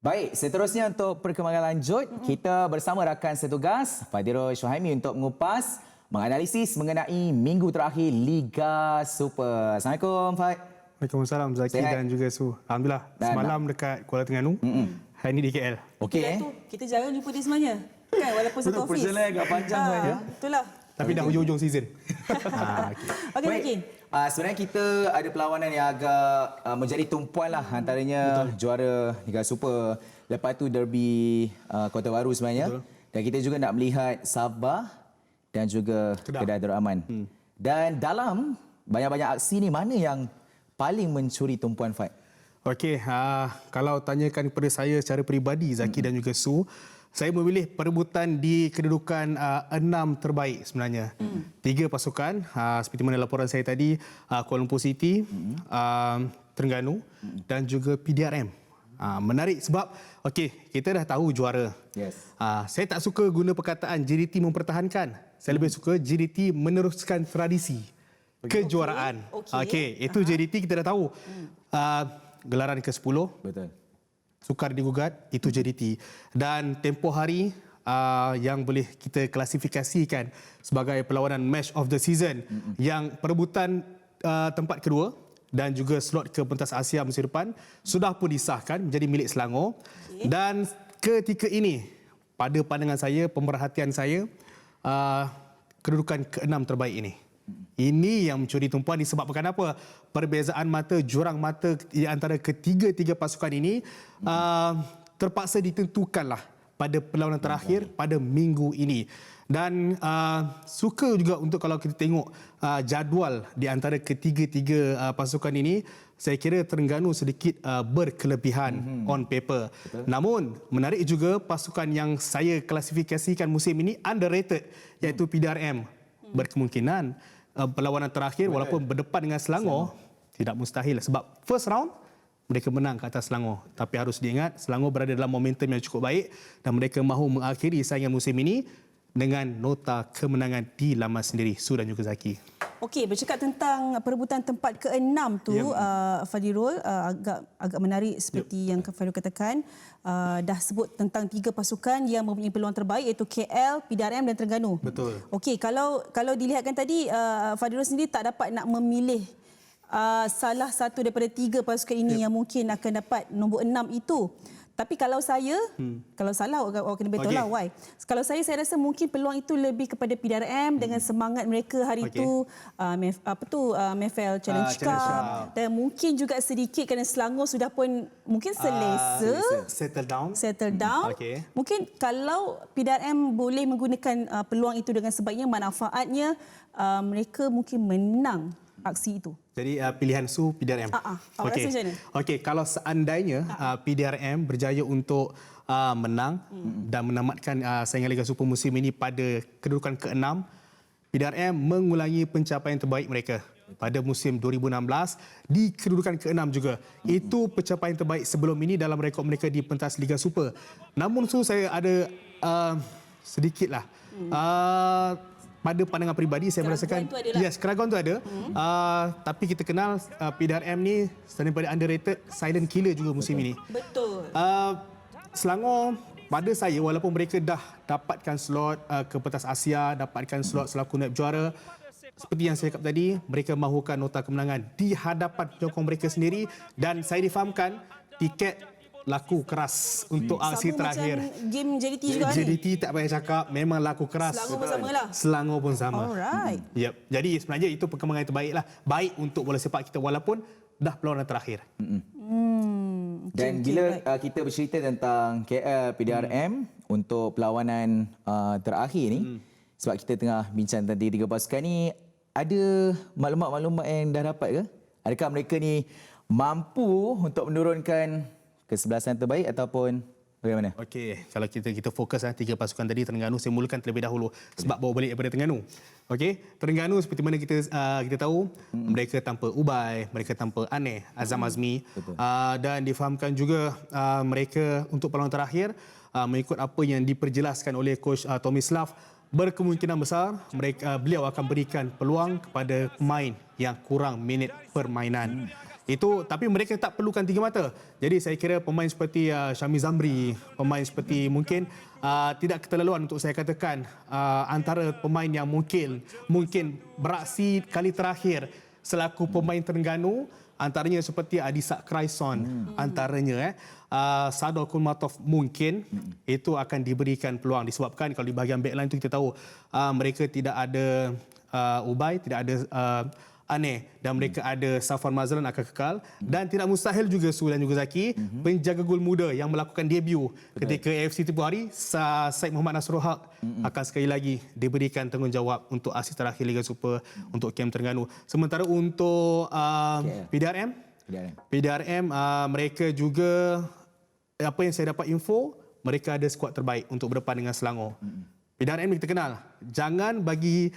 Baik, seterusnya untuk perkembangan lanjut, kita bersama rakan setugas Fadhirul Syuhaimi untuk mengupas, menganalisis mengenai minggu terakhir Liga Super. Assalamualaikum, Fad. Waalaikumsalam, Zaki dan juga Su. Alhamdulillah, semalam dekat Kuala Terengganu, hari ini di KL. Okey. Kita jarang jumpa dia sebenarnya. Kan, walaupun satu office. Perjalanan agak panjang sebenarnya. Itulah. Tapi dah hujung-hujung season. Okey, Baik. Zaki. Sebenarnya kita ada perlawanan yang agak menjadi tumpuan lah antaranya juara Liga Super. Lepas tu derby Kota Baru sebenarnya. Dan kita juga nak melihat Sabah dan juga Kedah Darul Aman. Dan dalam banyak-banyak aksi ni, mana yang paling mencuri tumpuan, Fad? Okey, kalau tanyakan kepada saya secara peribadi, Zaki dan juga Su, saya memilih perebutan di kedudukan 6 terbaik sebenarnya. 3 pasukan, seperti mana laporan saya tadi, Kuala Lumpur City, Terengganu dan juga PDRM. Menarik sebab, okey, kita dah tahu juara. Yes. Saya tak suka guna perkataan JDT mempertahankan. Saya lebih suka JDT meneruskan tradisi kejuaraan. Okey, itu JDT kita dah tahu. Gelaran ke-10. Betul. Sukar digugat, itu JDT. Dan tempoh hari yang boleh kita klasifikasikan sebagai perlawanan match of the season yang perebutan tempat kedua dan juga slot ke pentas Asia musim depan sudah pun disahkan menjadi milik Selangor. Dan ketika ini, pada pandangan saya, pemerhatian saya, kedudukan ke-6 terbaik ini. Ini yang mencuri tumpuan disebabkan apa? Perbezaan mata, jurang mata di antara ketiga-tiga pasukan ini terpaksa ditentukanlah pada perlawanan terakhir pada minggu ini. Dan suka juga untuk kalau kita tengok jadual di antara ketiga-tiga pasukan ini, saya kira Terengganu sedikit berkelebihan on paper. Betul. Namun menarik juga pasukan yang saya klasifikasikan musim ini underrated, iaitu PDRM. Berkemungkinan perlawanan terakhir walaupun berdepan dengan Selangor tidak mustahil sebab first round mereka menang ke atas Selangor, tapi harus diingat Selangor berada dalam momentum yang cukup baik dan mereka mahu mengakhiri saingan musim ini dengan nota kemenangan di laman sendiri. Su dan juga Zaki. Okey, bercakap tentang perebutan tempat ke-6 tu, Fadhirul, agak menarik seperti yang Fadhirul katakan. Dah sebut tentang 3 pasukan yang mempunyai peluang terbaik, iaitu KL, PDRM dan Terengganu. Betul. Okey, kalau dilihatkan tadi, Fadhirul sendiri tak dapat nak memilih salah satu daripada 3 pasukan ini yang mungkin akan dapat nombor 6 itu. Tapi kalau saya, kalau salah awak kena beritahu lah why. Kalau saya rasa mungkin peluang itu lebih kepada PDRM dengan semangat mereka hari itu, MFL Challenge Cup. Dan mungkin juga sedikit kerana Selangor sudah pun mungkin selesa. Settle down. Mungkin kalau PDRM boleh menggunakan peluang itu dengan sebaiknya, manfaatnya mereka mungkin menang aksi itu. Jadi pilihan Su PDRM. Awak rasa macam mana? Okey, kalau seandainya PDRM berjaya untuk menang dan menamatkan saingan Liga Super musim ini pada kedudukan ke-6, PDRM mengulangi pencapaian terbaik mereka pada musim 2016 di kedudukan ke-6 juga. Itu pencapaian terbaik sebelum ini dalam rekod mereka di pentas Liga Super. Namun Su, saya ada sedikitlah pada pandangan peribadi saya merasakan keraguan tu ada. Tapi kita kenal PDRM ni daripada underrated, silent killer juga musim ini. Betul. Selangor pada saya, walaupun mereka dah dapatkan slot ke pentas Asia, dapatkan slot selaku naib juara, seperti yang saya cakap tadi, mereka mahukan nota kemenangan di hadapan penyokong mereka sendiri dan saya difahamkan tiket laku keras untuk aksi terakhir. Macam game JDT juga ni. JDT tak payah cakap, memang laku keras. Selangor pun sama lah. Selangor pun sama. Alright. Yep. Jadi sebenarnya itu perkembangan yang terbaik lah. Baik untuk bola sepak kita walaupun dah perlawanan terakhir. Dan bila kita bercerita tentang KL PDRM untuk perlawanan terakhir ni, sebab kita tengah bincang tentang 3 pasukan ni, ada maklumat-maklumat yang dah dapat ke? Adakah mereka ni mampu untuk menurunkan kesebelasan terbaik ataupun bagaimana? Okey, kalau kita fokus 3 pasukan tadi, Terengganu saya mulakan terlebih dahulu sebab bawa balik daripada Terengganu. Okey, Terengganu seperti mana kita tahu, mereka tanpa Ubay, mereka tanpa Aneh, Azam Azmi, dan difahamkan juga mereka untuk perlawanan terakhir mengikut apa yang diperjelaskan oleh coach Tomislav, berkemungkinan besar beliau akan berikan peluang kepada pemain yang kurang minit permainan. Tapi mereka tak perlukan tiga mata. Jadi saya kira pemain seperti Syami Zamri, pemain seperti mungkin tidak keterlaluan untuk saya katakan antara pemain yang mungkin beraksi kali terakhir selaku pemain Terengganu, antaranya seperti Adisak Kraison, antaranya Sador Kulmatov mungkin itu akan diberikan peluang disebabkan kalau di bahagian backline itu kita tahu mereka tidak ada Ubay, tidak ada Aneh dan mereka ada Safwan Mazlan akan kekal dan tidak mustahil juga Su dan juga Zaki penjaga gol muda yang melakukan debut ketika AFC tempoh hari Said Muhammad Nasrul Haq akan sekali lagi diberikan tanggungjawab untuk asis terakhir Liga Super untuk KM Terengganu. Sementara untuk PDRM mereka juga apa yang saya dapat info mereka ada skuad terbaik untuk berdepan dengan Selangor. PDRM kita kenal jangan bagi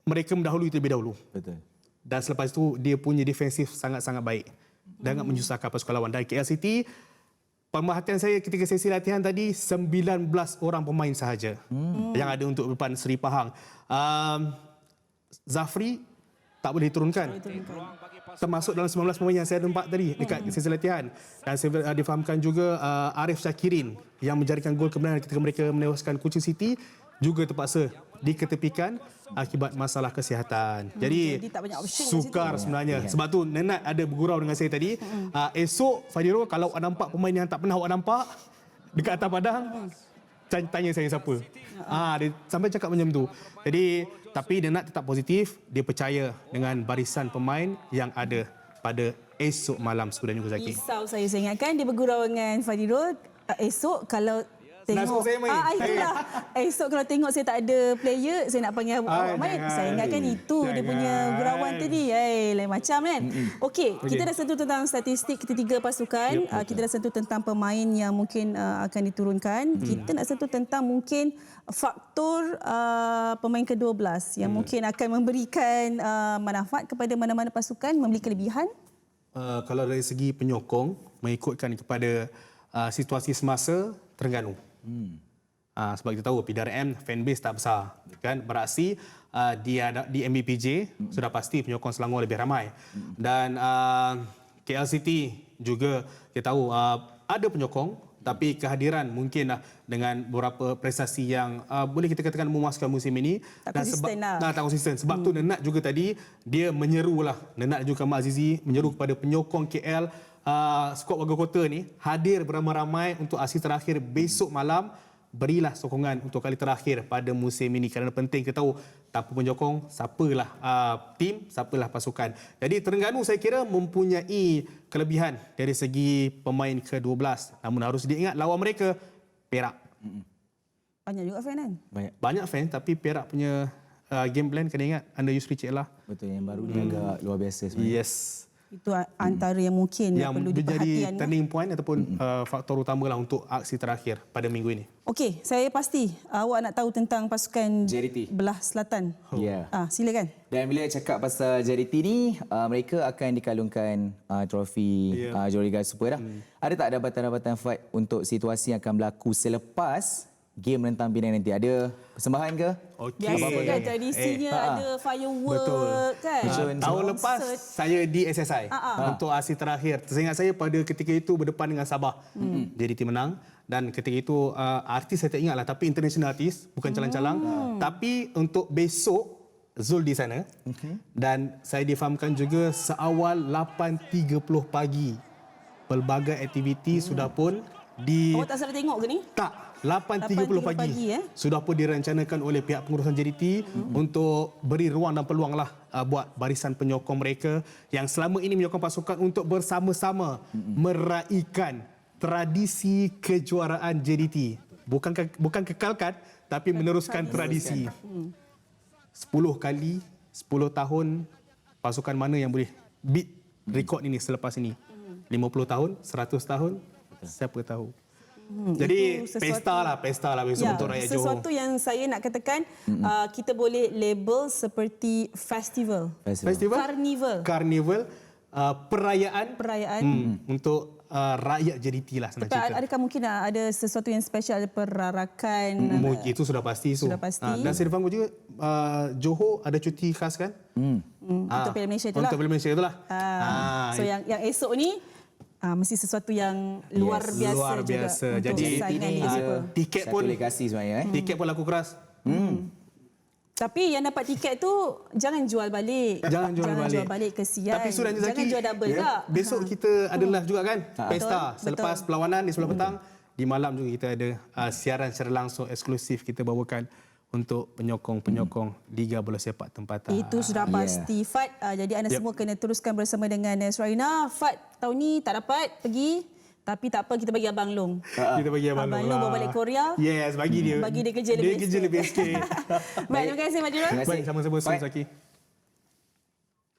mereka mendahului terlebih dahulu. Betul. Dan selepas itu dia punya defensif sangat-sangat baik. Sangat menyusahkan pasukan lawan. Dan KL City, pemerhatian saya ketika sesi latihan tadi 19 orang pemain sahaja yang ada untuk depan Seri Pahang. Zafri tak boleh turunkan. Termasuk dalam 19 pemain yang saya nampak tadi dekat sesi latihan. Dan saya difahamkan juga Arif Syakirin yang menjadikan gol kemenangan ketika mereka menewaskan Kuching City juga terpaksa diketepikan akibat masalah kesihatan. Jadi tak banyak option sukar sebenarnya. Sebab tu Nenad ada bergurau dengan saya tadi. Esok Fadiro kalau awak nampak pemain yang tak pernah awak nampak dekat atas padang, tanya saya siapa. Dia sampai cakap macam tu. Jadi tapi Nenad tetap positif, dia percaya dengan barisan pemain yang ada pada esok malam Sudan juga Zaki. Risau saya ingatkan dia bergurau dengan Fadiro esok kalau tengok saya main. Itulah. Esok kalau tengok saya tak ada player, saya nak panggil awak main. Saya ingatkan itu dia punya gurauan tadi. Lain macam kan. Okey, kita dah sentuh tentang statistik ketiga pasukan. Kita dah sentuh tentang pemain yang mungkin akan diturunkan. Kita nak sentuh tentang mungkin faktor pemain ke-12 yang mungkin akan memberikan manfaat kepada mana-mana pasukan, memberi kelebihan. Kalau dari segi penyokong, mengikutkan kepada situasi semasa Terengganu. Sebab kita tahu PDRM fanbase tak besar kan, beraksi di MBPJ sudah pasti penyokong Selangor lebih ramai dan KL City juga kita tahu ada penyokong tapi kehadiran mungkin dengan beberapa prestasi yang boleh kita katakan memuaskan musim ini tak konsisten sebab tu Nenad juga tadi dia menyerulah Nenad juga Mak Azizi menyeru kepada penyokong KL skuad warga kota ni hadir beramai-ramai untuk aksi terakhir besok malam. Berilah sokongan untuk kali terakhir pada musim ini kerana penting kita tahu tanpa penyokong siapalah tim, siapalah pasukan. Jadi Terengganu saya kira mempunyai kelebihan dari segi pemain ke-12. Namun harus diingat lawan mereka Perak. Banyak juga fan kan? Banyak fan tapi Perak punya game plan kena ingat under Yusri Cik Lah. Betul, yang baru ni agak luar biasa sebenarnya. Yes. Itu antara yang mungkin yang perlu menjadi diperhatikan. turning point ataupun faktor utamalah untuk aksi terakhir pada minggu ini. Okey, saya pasti awak nak tahu tentang pasukan JDT belah selatan. Ya. Silakan. Dan bila cakap pasal JDT ni, mereka akan dikalungkan trofi Johor Liga Super dah. Ada tak dapatan-dapatan fight untuk situasi yang akan berlaku selepas game rentang Penang nanti? Ada persembahan ke? Okey. Biasa kan tradisinya ada firework kan. Tahun lepas saya di SSI untuk aksi terakhir. Teringat saya pada ketika itu berdepan dengan Sabah. JDT menang dan ketika itu artis saya tak ingatlah tapi international artis bukan calang-calang. Tapi untuk besok Zul di sana. Dan saya difahamkan juga seawal 8.30 pagi pelbagai aktiviti sudah pun Awak tak sempat tengok ke ni? Tak. 8.30 pagi sudah pun direncanakan oleh pihak pengurusan JDT untuk beri ruang dan peluanglah buat barisan penyokong mereka yang selama ini menyokong pasukan untuk bersama-sama meraihkan tradisi kejuaraan JDT. Bukan kekalkan tapi meneruskan tradisi. 10 kali 10 tahun pasukan mana yang boleh beat rekod ini selepas ini? 50 tahun, 100 tahun, siapa tahu. Jadi pesta lah besok untuk rakyat Johor. Sesuatu yang saya nak katakan kita boleh label seperti festival. Carnival. Perayaan. Untuk rakyat JDT lah senang cerita. Adakah mungkin ada sesuatu yang special, ada perarakan? Itu sudah pasti. Sudah pasti. Dan saya difahamkan juga Johor ada cuti khas kan? Untuk Piala Malaysia itulah. Untuk Piala Malaysia itulah. So yang esok ni mesti sesuatu yang luar biasa luar juga biasa. untuk Jadi, saingan ini Liga dia Super. tiket satu pun legasi sebenarnya. Tiket pun laku keras. Tapi yang dapat tiket tu jangan jual balik. Jangan jual balik. Kesian. Tapi Suran Jangan Zaki, jual double tak. besok kita ada live juga kan? Pesta. Betul. Selepas perlawanan di sebelah petang, di malam juga kita ada siaran secara langsung eksklusif kita bawakan untuk penyokong-penyokong Liga Bola Sepak Tempatan. Itu sudah pasti. Fad, jadi anda semua kena teruskan bersama dengan Surina. Fad tahun ni tak dapat pergi. Tapi tak apa, kita bagi Abang Long. Kita bagi Abang Long Abang Long bawa balik Korea. Yes, bagi dia. Bagi dia kerja lebih Dia kerja lebih sikit. Baik, terima kasih Fadil. Terima kasih. Baik, sama-sama Baik. Zaki.